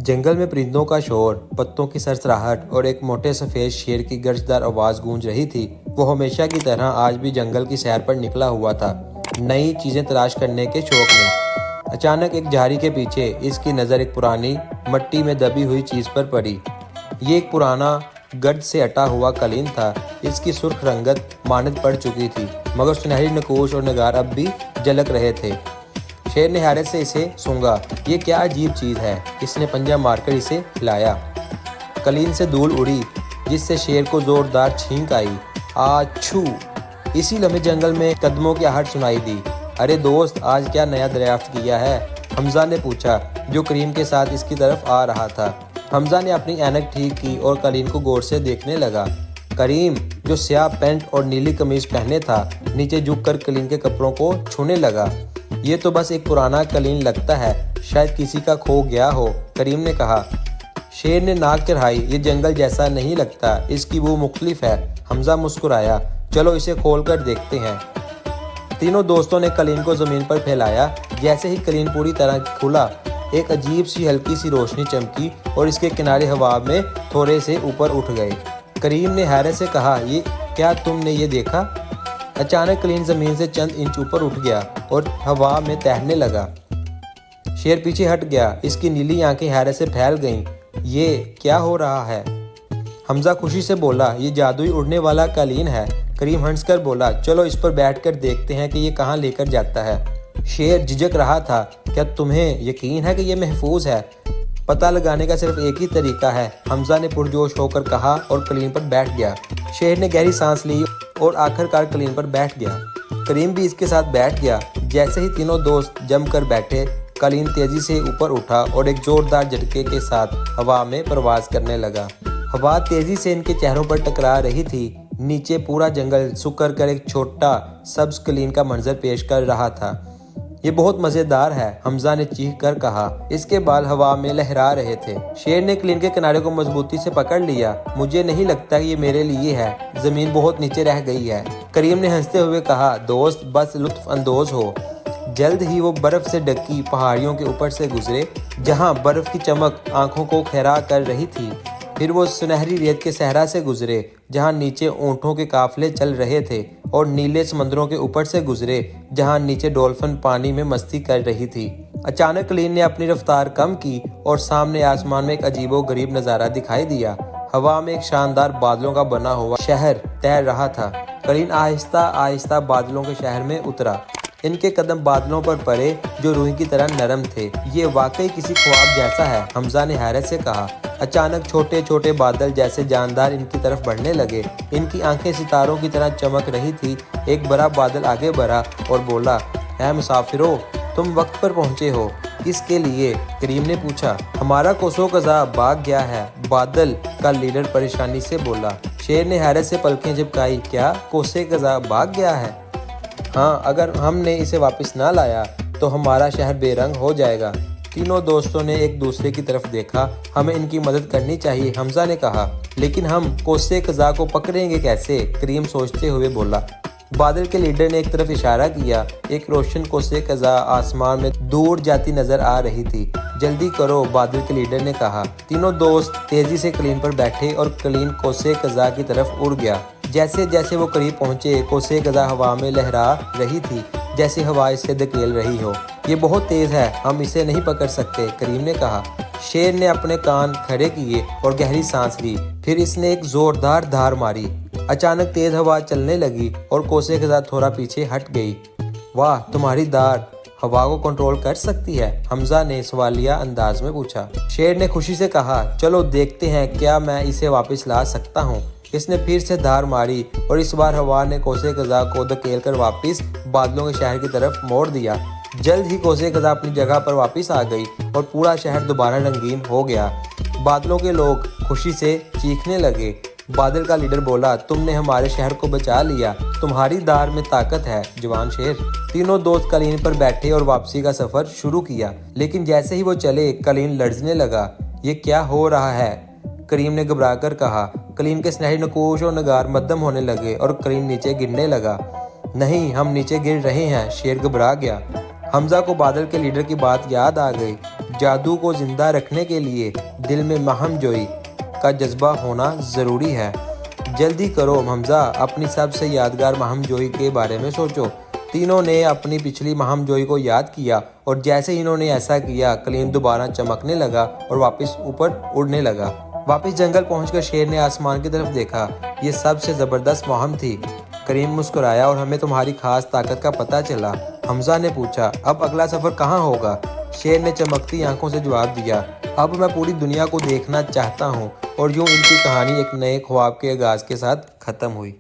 जंगल में परिंदों का शोर, पत्तों की सरसराहट और एक मोटे सफ़ेद शेर की गर्जदार आवाज़ गूंज रही थी। वो हमेशा की तरह आज भी जंगल की सैर पर निकला हुआ था, नई चीज़ें तलाश करने के शौक में। अचानक एक झाड़ी के पीछे इसकी नज़र एक पुरानी मट्टी में दबी हुई चीज़ पर पड़ी। ये एक पुराना गड्ढ से अटा हुआ कलीन था। इसकी सुर्ख रंगत मानद पड़ चुकी थी, मगर सुनहरी नकोश और नगार अब भी झलक रहे थे। शेर ने हैरत से इसे सूंघा। ये क्या अजीब चीज़ है। इसने पंजा मारकर इसे हिलाया। कलीन से धूल उड़ी, जिससे शेर को जोरदार छींक आई। आछू! इसी लम्हे जंगल में कदमों की आहट सुनाई दी। अरे दोस्त, आज क्या नया दरियाफ्त किया है? हमजा ने पूछा, जो करीम के साथ इसकी तरफ आ रहा था। हमजा ने अपनी ऐनक ठीक की और कलीन को गौर से देखने लगा। करीम, जो स्याह पैंट और नीली कमीज पहने था, नीचे झुककर कलीन के कपड़ों को छूने लगा। ये तो बस एक पुराना कलीन लगता है, शायद किसी का खो गया हो, करीम ने कहा। शेर ने नाक चढ़ाई। ये जंगल जैसा नहीं लगता, इसकी बू मुख्तलिफ है। हमजा मुस्कुराया। चलो इसे खोल कर देखते हैं। तीनों दोस्तों ने कलीन को ज़मीन पर फैलाया। जैसे ही कलीन पूरी तरह खुला, एक अजीब सी हल्की सी रोशनी चमकी और इसके किनारे हवा में थोड़े से ऊपर उठ गए। करीम ने हैरत से कहा, ये क्या तुमने ये देखा? अचानक कलीन ज़मीन से चंद इंच ऊपर उठ गया और हवा में तैरने लगा। शेर पीछे हट गया। इसकी नीली आंखें हैरत से फैल गईं। ये क्या हो रहा है? हमजा खुशी से बोला, ये जादुई उड़ने वाला कलीन है। करीम हंसकर बोला, चलो इस पर बैठकर देखते हैं कि ये कहाँ लेकर जाता है। शेर झिझक रहा था। क्या तुम्हें यकीन है कि ये महफूज है? पता लगाने का सिर्फ एक ही तरीका है, हमजा ने पुरजोश होकर कहा और कलीन पर बैठ गया। शेर ने गहरी सांस ली और आखिरकार कलीन पर बैठ गया। करीम भी इसके साथ बैठ गया। जैसे ही तीनों दोस्त जमकर बैठे, कलीन तेजी से ऊपर उठा और एक जोरदार झटके के साथ हवा में परवाज करने लगा। हवा तेजी से इनके चेहरों पर टकरा रही थी। नीचे पूरा जंगल सुकर कर एक छोटा सब्ज कलीन का मंजर पेश कर रहा था। ये बहुत मजेदार है, हमजा ने चीख कर कहा। इसके बाल हवा में लहरा रहे थे। शेर ने कलीन के किनारे को मजबूती से पकड़ लिया। मुझे नहीं लगता ये मेरे लिए है, जमीन बहुत नीचे रह गई है। करीम ने हंसते हुए कहा, दोस्त बस लुत्फ अंदोज हो। जल्द ही वो बर्फ से ढकी पहाड़ियों के ऊपर से गुजरे, जहाँ बर्फ की चमक आंखों को खैरा कर रही थी। फिर वो सुनहरी रेत के सहरा से गुजरे, जहाँ नीचे ऊँटों के काफले चल रहे थे, और नीले समंदरों के ऊपर से गुजरे, जहाँ नीचे डॉल्फिन पानी में मस्ती कर रही थी। अचानक कलीन ने अपनी रफ्तार कम की और सामने आसमान में एक अजीबोगरीब नज़ारा दिखाई दिया। हवा में एक शानदार बादलों का बना हुआ शहर तैर रहा था। कलीन आहिस्ता आहिस्ता बादलों के शहर में उतरा। इनके कदम बादलों पर पड़े, जो रूही की तरह नरम थे। ये वाकई किसी ख्वाब जैसा है, हमजा ने हैरत से कहा। अचानक छोटे छोटे बादल जैसे जानदार इनकी तरफ बढ़ने लगे। इनकी आंखें सितारों की तरह चमक रही थी। एक बड़ा बादल आगे बढ़ा और बोला, ऐ मुसाफिरों, तुम वक्त पर पहुंचे हो। किसके लिए? करीम ने पूछा। हमारा कोसो कज़ा भाग गया है, बादल का लीडर परेशानी से बोला। शेर ने हैरत से पलकें झपकाई। क्या कोसे कज़ा भाग गया है? हाँ, अगर हमने इसे वापस ना लाया तो हमारा शहर बेरंग हो जाएगा। तीनों दोस्तों ने एक दूसरे की तरफ देखा। हमें इनकी मदद करनी चाहिए, हमजा ने कहा। लेकिन हम कोसे कज़ा को पकड़ेंगे कैसे? करीम सोचते हुए बोला। बादल के लीडर ने एक तरफ इशारा किया। एक रोशन कोसे कज़ा आसमान में दूर जाती नजर आ रही थी। जल्दी करो, बादल के लीडर ने कहा। तीनों दोस्त तेजी से कलीन पर बैठे और कलीन कोसे कज़ा की तरफ उड़ गया। जैसे जैसे वो करीब पहुंचे, कोसे कज़ा हवा में लहरा रही थी, जैसे हवा इसे धकेल रही हो। ये बहुत तेज है, हम इसे नहीं पकड़ सकते, करीम ने कहा। शेर ने अपने कान खड़े किए और गहरी सांस ली। फिर इसने एक जोरदार धार मारी। अचानक तेज हवा चलने लगी और कोसे कज़ा थोड़ा पीछे हट गई। वाह, तुम्हारी धार हवा को कंट्रोल कर सकती है, हमजा ने सवालिया अंदाज में पूछा। शेर ने खुशी से कहा, चलो देखते हैं क्या मैं इसे वापस ला सकता हूँ। इसने फिर से धार मारी और इस बार हवा ने कोसे कज़ा को धकेल कर वापस बादलों के शहर की तरफ मोड़ दिया। जल्द ही कोसे कज़ा अपनी जगह पर वापस आ गई और पूरा शहर दोबारा रंगीन हो गया। बादलों के लोग खुशी से चीखने लगे। बादल का लीडर बोला, तुमने हमारे शहर को बचा लिया, तुम्हारी धार में ताकत है जवान शेर। तीनों दोस्त कलीन पर बैठे और वापसी का सफर शुरू किया। लेकिन जैसे ही वो चले, कलीन लर्जने लगा। ये क्या हो रहा है? करीम ने घबराकर कहा। कलीन के सुनहरी नकोश और नगार मध्यम होने लगे और कलीन नीचे गिरने लगा। नहीं, हम नीचे गिर रहे हैं, शेर घबरा गया। हमजा को बादल के लीडर की बात याद आ गई। جادو کو زندہ رکھنے کے لیے دل میں مہم جوئی کا جذبہ ہونا ضروری ہے۔ جلدی کرو حمزہ، اپنی سب سے یادگار مہم جوئی کے بارے میں سوچو۔ تینوں نے اپنی پچھلی مہم جوئی کو یاد کیا اور جیسے انہوں نے ایسا کیا، کلیم دوبارہ چمکنے لگا اور واپس اوپر اڑنے لگا۔ واپس جنگل پہنچ کر شیر نے آسمان کی طرف دیکھا۔ یہ سب سے زبردست مہم تھی۔ کریم مسکرایا، اور ہمیں تمہاری خاص طاقت کا پتہ چلا۔ حمزہ نے پوچھا، اب اگلا سفر کہاں ہوگا؟ شیر نے چمکتی آنکھوں سے جواب دیا، اب میں پوری دنیا کو دیکھنا چاہتا ہوں۔ اور یوں ان کی کہانی ایک نئے خواب کے آغاز کے ساتھ ختم ہوئی۔